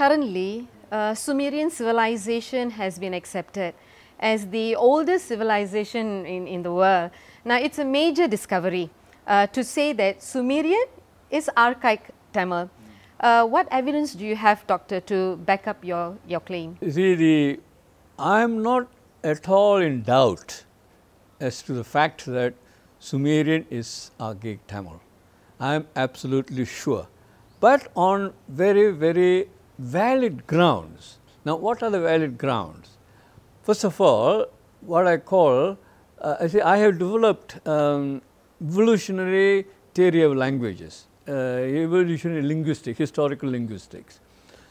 currently, Sumerian civilization has been accepted as the oldest civilization in the world. Now, it's a major discovery to say that Sumerian is archaic Tamil. What evidence do you have, Doctor, to back up your claim? You see, I am not at all in doubt as to the fact that Sumerian is archaic Tamil. I am absolutely sure, but on very, very valid grounds. Now, what are the valid grounds? First of all, what I call, I have developed evolutionary theory of languages, evolutionary linguistics, historical linguistics.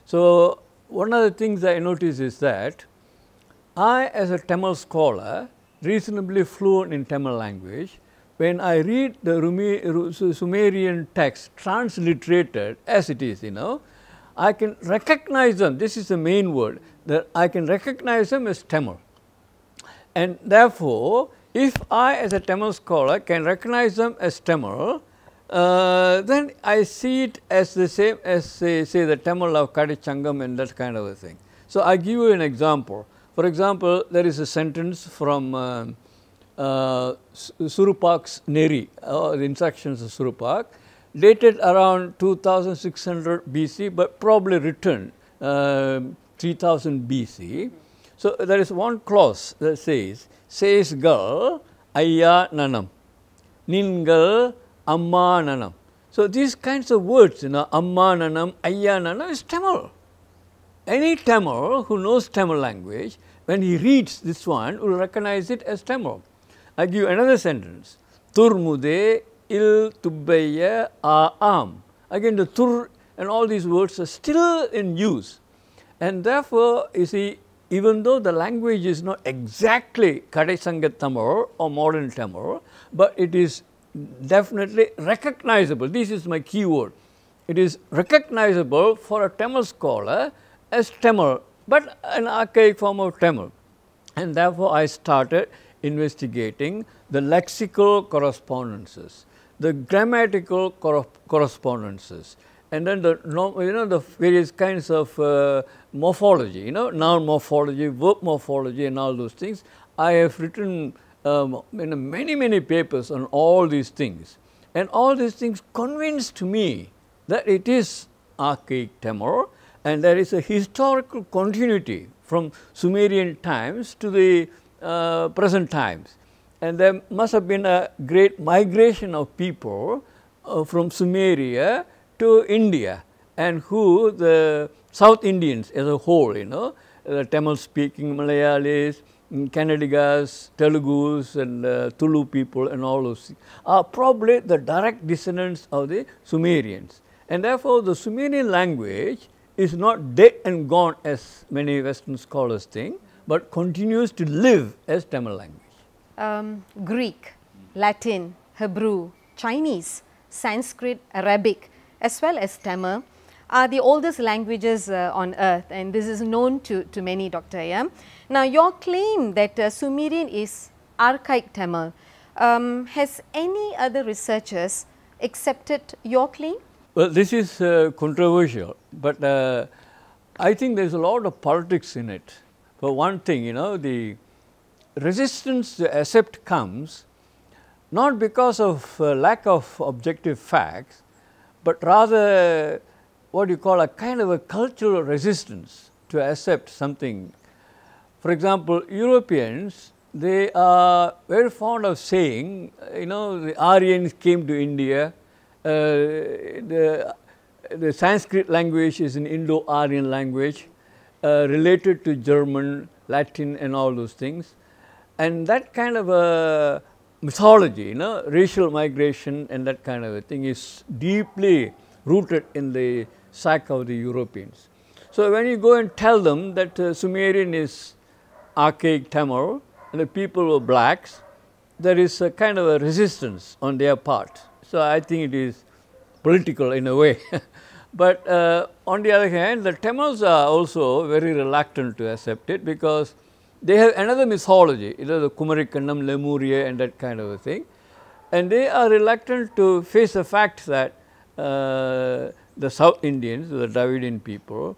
So, one of the things I notice is that I, as a Tamil scholar, reasonably fluent in Tamil language, when I read the Sumerian text transliterated as it is, I can recognize them. This is the main word, that I can recognize them as Tamil. And therefore, if I, as a Tamil scholar, can recognize them as Tamil, then I see it as the same as, say the Tamil of Kadichangam and that kind of a thing. So, I give you an example. For example, there is a sentence from Surupak's Neri, the instructions of Surupak, dated around 2600 BC, but probably written 3000 BC. So, there is one clause that says girl ayya nanam, ningal amma nanam. So, these kinds of words, amma nanam, ayya nanam is Tamil. Any Tamil who knows Tamil language, when he reads this one, will recognize it as Tamil. I give another sentence, Turmude il tubbaya aam. Again, the tur and all these words are still in use. And therefore, you see, even though the language is not exactly Kadaisangat Tamil or modern Tamil, but it is definitely recognizable. This is my key word. It is recognizable for a Tamil scholar as Tamil, but an archaic form of Tamil. And therefore, I started investigating the lexical correspondences, the grammatical correspondences, and then the various kinds of morphology, noun morphology, verb morphology and all those things. I have written many papers on all these things, and all these things convinced me that it is archaic Tamil, and there is a historical continuity from Sumerian times to the present times. And there must have been a great migration of people from Sumeria to India, and who the South Indians as a whole, the Tamil speaking Malayalis, Kannadigas, Telugus and Tulu people and all those things are probably the direct descendants of the Sumerians. And therefore, the Sumerian language is not dead and gone as many Western scholars think, but continues to live as Tamil language. Greek, Latin, Hebrew, Chinese, Sanskrit, Arabic as well as Tamil are the oldest languages on earth, and this is known to many, Dr. Yeah? Now, your claim that Sumerian is archaic Tamil, has any other researchers accepted your claim? Well, this is controversial, but I think there is a lot of politics in it. For one thing, the resistance to accept comes not because of lack of objective facts, but rather what you call a kind of a cultural resistance to accept something. For example, Europeans, they are very fond of saying, the Aryans came to India, the Sanskrit language is an Indo-Aryan language, related to German, Latin and all those things. And that kind of a mythology, racial migration and that kind of a thing is deeply rooted in the psyche of the Europeans. So, when you go and tell them that Sumerian is archaic Tamil and the people were blacks, there is a kind of a resistance on their part. So, I think it is political in a way. But on the other hand, the Tamils are also very reluctant to accept it, because they have another mythology, the Kumarikannam, Lemuria and that kind of a thing. And they are reluctant to face the fact that the South Indians, the Dravidian people,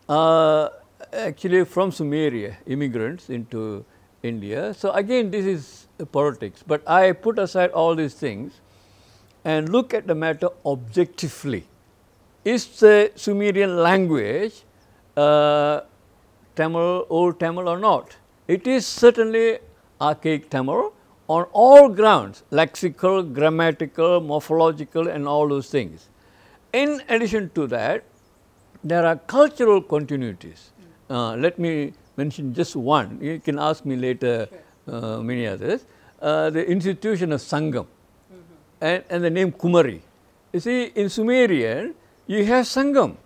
actually from Sumeria, immigrants into India. So again, this is politics, but I put aside all these things and look at the matter objectively. Is the Sumerian language Tamil, Old Tamil or not? It is certainly archaic Tamil on all grounds, lexical, grammatical, morphological and all those things. In addition to that, there are cultural continuities. Let me mention just one. You can ask me later many others. The institution of Sangam and the name Kumari. You see, in Sumerian, you have Sangam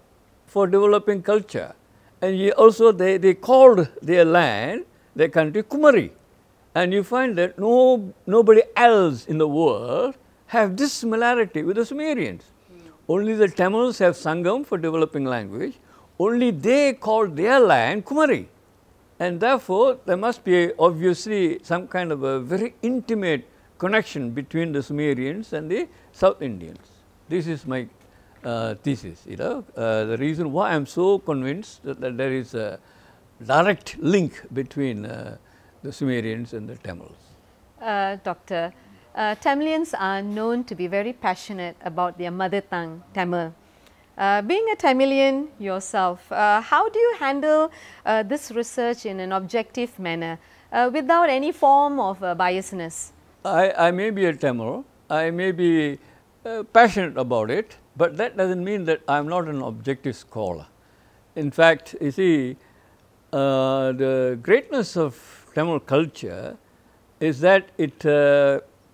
for developing culture. And you also they called their land, their country Kumari. And you find that nobody else in the world have this similarity with the Sumerians. Only the Tamils have Sangam for developing language. Only they called their land Kumari. And therefore, there must be obviously some kind of a very intimate connection between the Sumerians and the South Indians. This is my thesis, the reason why I am so convinced that there is a direct link between the Sumerians and the Tamils. Doctor, Tamilians are known to be very passionate about their mother tongue, Tamil. Being a Tamilian yourself, how do you handle this research in an objective manner without any form of biasness? I may be a Tamil, I may be passionate about it, but that does not mean that I am not an objective scholar. In fact, you see, the greatness of Tamil culture is that it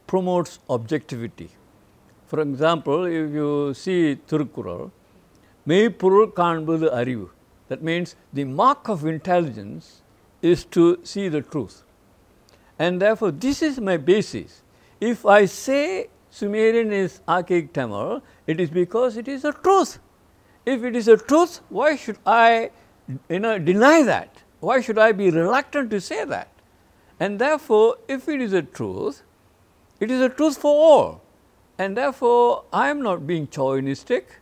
promotes objectivity. For example, if you see Thirukkural, Meipurul Kanbadu Arivu, that means the mark of intelligence is to see the truth. And therefore, this is my basis. If I say Sumerian is archaic Tamil, it is because it is a truth. If it is a truth, why should I deny that? Why should I be reluctant to say that? And therefore, if it is a truth for all. And therefore, I am not being chauvinistic,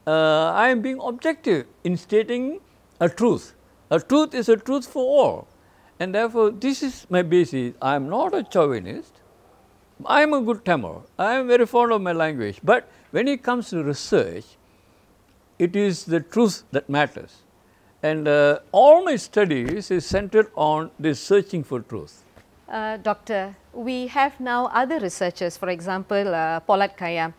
I am being objective in stating a truth. A truth is a truth for all. And therefore, this is my basis. I am not a chauvinist. I am a good Tamil. I am very fond of my language. But when it comes to research, it is the truth that matters. And all my studies is centered on this searching for truth. Doctor, we have now other researchers, for example, Polat Kaya,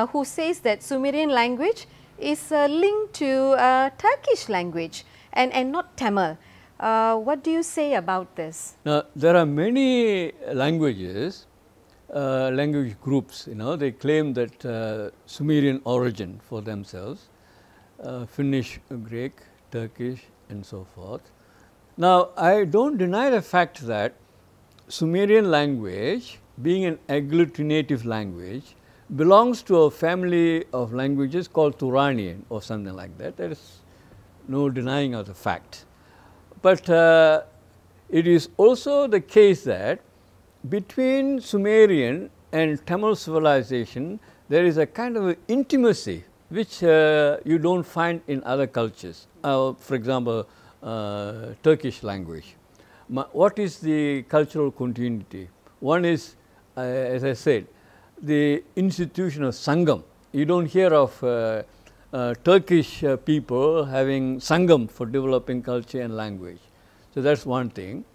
who says that Sumerian language is linked to Turkish language and not Tamil. What do you say about this? Now, there are many languages, language groups, they claim that Sumerian origin for themselves, Finnish, Greek, Turkish and so forth. Now, I do not deny the fact that Sumerian language, being an agglutinative language, belongs to a family of languages called Turanian or something like that. There is no denying of the fact. But it is also the case that between Sumerian and Tamil civilization, there is a kind of intimacy which you do not find in other cultures. For example, Turkish language. What is the cultural continuity? One is, as I said, the institution of Sangam. You do not hear of Turkish people having Sangam for developing culture and language. So, that is one thing.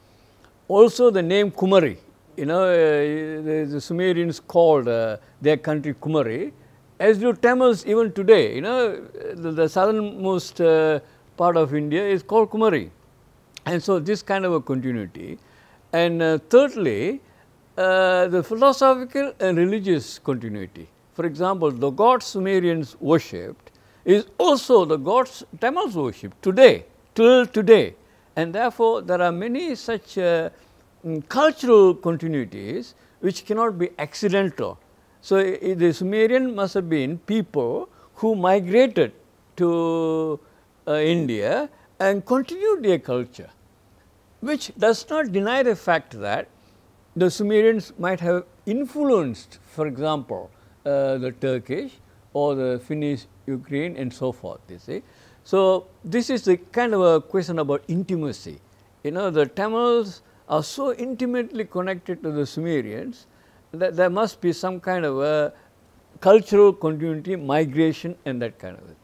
Also the name Kumari, the Sumerians called their country Kumari, as do Tamils even today. The southernmost part of India is called Kumari. And so, this kind of a continuity. And thirdly, the philosophical and religious continuity. For example, the gods Sumerians worshipped is also the gods Tamils worship today, till today. And therefore, there are many such cultural continuities which cannot be accidental. So, the Sumerian must have been people who migrated to India and continued their culture, which does not deny the fact that the Sumerians might have influenced, for example, the Turkish or the Finnish, Ukraine and so forth, you see. So, this is the kind of a question about intimacy. You know, the Tamils are so intimately connected to the Sumerians that there must be some kind of a cultural continuity, migration and that kind of a thing.